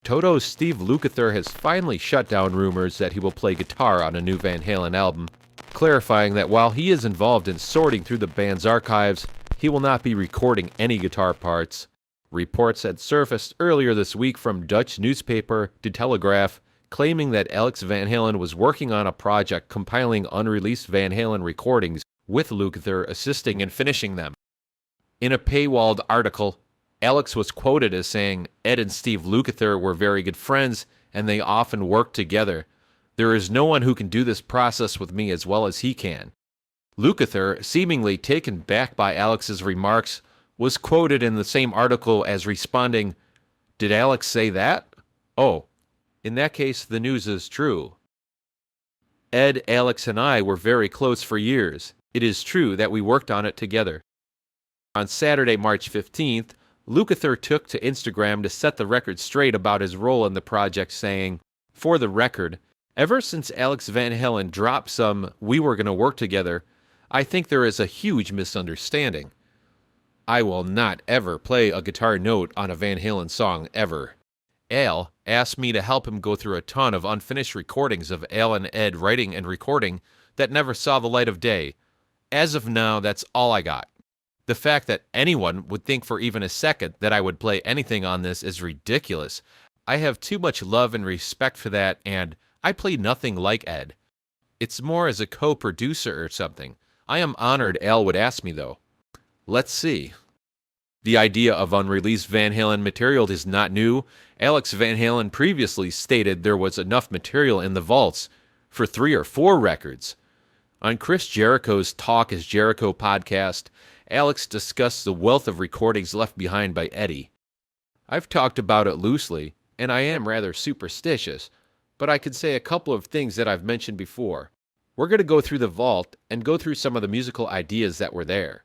Toto's Steve Lukather has finally shut down rumors that he will play guitar on a new Van Halen album, clarifying that while he is involved in sorting through the band's archives, he will not be recording any guitar parts. Reports had surfaced earlier this week from Dutch newspaper De Telegraaf, claiming that Alex Van Halen was working on a project compiling unreleased Van Halen recordings, with Lukather assisting in finishing them. In a paywalled article, Alex was quoted as saying, "Ed and Steve Lukather were very good friends, and they often worked together. There is no one who can do this process with me as well as he can." Lukather, seemingly taken back by Alex's remarks, was quoted in the same article as responding, "Did Alex say that? Oh, in that case, the news is true. Ed, Alex, and I were very close for years. It is true that we worked on it together." On Saturday, March 15th, Lukather took to Instagram to set the record straight about his role in the project, saying, "For the record, ever since Alex Van Halen dropped some 'we were going to work together,' I think there is a huge misunderstanding. I will not ever play a guitar note on a Van Halen song ever. Al asked me to help him go through a ton of unfinished recordings of Al and Ed writing and recording that never saw the light of day. As of now, that's all I got. The fact that anyone would think for even a second that I would play anything on this is ridiculous. I have too much love and respect for that, and I play nothing like Ed. It's more as a co-producer or something. I am honored Al would ask me, though. Let's see." The idea of unreleased Van Halen material is not new. Alex Van Halen previously stated there was enough material in the vaults for 3 or 4 records. On Chris Jericho's Talk is Jericho podcast, Alex discussed the wealth of recordings left behind by Eddie. I've talked about it loosely, and I am rather superstitious, but I can say a couple of things that I've mentioned before. We're going to go through the vault and go through some of the musical ideas that were there.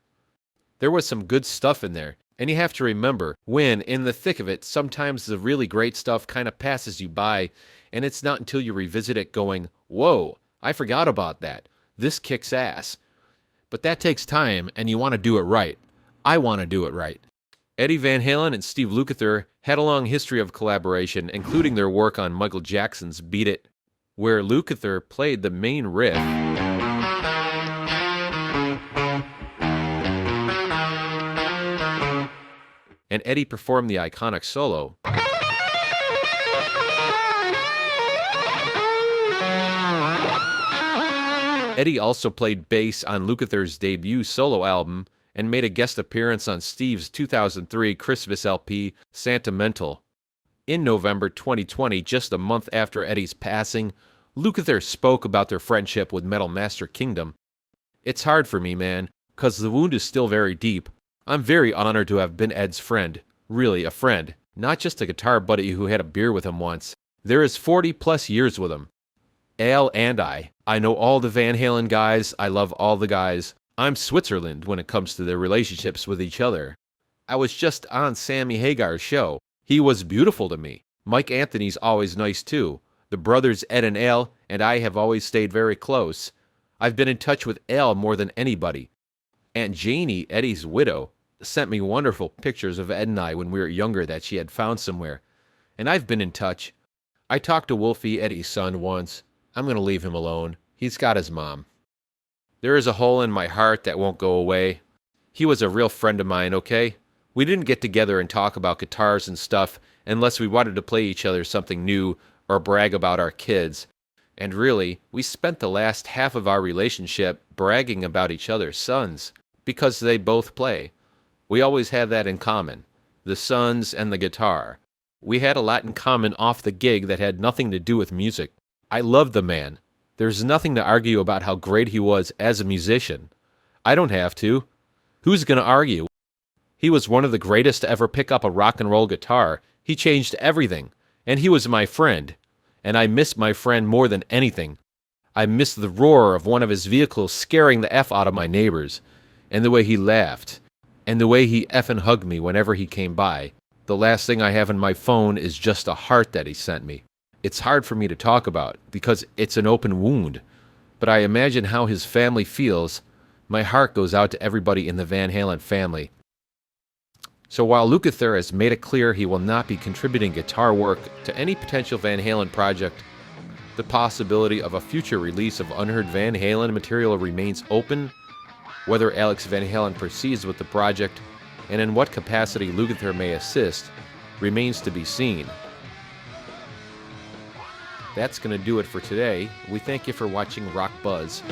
There was some good stuff in there, and you have to remember, when in the thick of it, sometimes the really great stuff kind of passes you by, and it's not until you revisit it going, "Whoa, I forgot about that. This kicks ass." But that takes time, and you want to do it right. I want to do it right. Eddie Van Halen and Steve Lukather had a long history of collaboration, including their work on Michael Jackson's Beat It, where Lukather played the main riff, and Eddie performed the iconic solo. Eddie also played bass on Lukather's debut solo album and made a guest appearance on Steve's 2003 Christmas LP, Sentimental. In November 2020, just a month after Eddie's passing, Lukather spoke about their friendship with Metal Master Kingdom. "It's hard for me, man, 'cause the wound is still very deep. I'm very honored to have been Ed's friend. Really, a friend. Not just a guitar buddy who had a beer with him once. There is 40-plus years with him. Al and I know all the Van Halen guys, I love all the guys. I'm Switzerland when it comes to their relationships with each other. I was just on Sammy Hagar's show. He was beautiful to me. Mike Anthony's always nice too. The brothers Ed and Al and I have always stayed very close. I've been in touch with Al more than anybody. Aunt Janie, Eddie's widow, sent me wonderful pictures of Ed and I when we were younger that she had found somewhere. And I've been in touch. I talked to Wolfie, Eddie's son, once. I'm going to leave him alone. He's got his mom. There is a hole in my heart that won't go away. He was a real friend of mine, okay? We didn't get together and talk about guitars and stuff unless we wanted to play each other something new or brag about our kids. And really, we spent the last half of our relationship bragging about each other's sons, because they both play. We always have that in common, the sons and the guitar. We had a lot in common off the gig that had nothing to do with music. I loved the man. There's nothing to argue about how great he was as a musician. I don't have to. Who's going to argue? He was one of the greatest to ever pick up a rock and roll guitar. He changed everything. And he was my friend. And I miss my friend more than anything. I miss the roar of one of his vehicles scaring the F out of my neighbors. And the way he laughed. And the way he effing hugged me whenever he came by. The last thing I have in my phone is just a heart that he sent me. It's hard for me to talk about because it's an open wound. But I imagine how his family feels. My heart goes out to everybody in the Van Halen family. So while Lukather has made it clear he will not be contributing guitar work to any potential Van Halen project, the possibility of a future release of unheard Van Halen material remains open. Whether Alex Van Halen proceeds with the project and in what capacity Lukather may assist remains to be seen. That's going to do it for today. We thank you for watching Rock Buzz.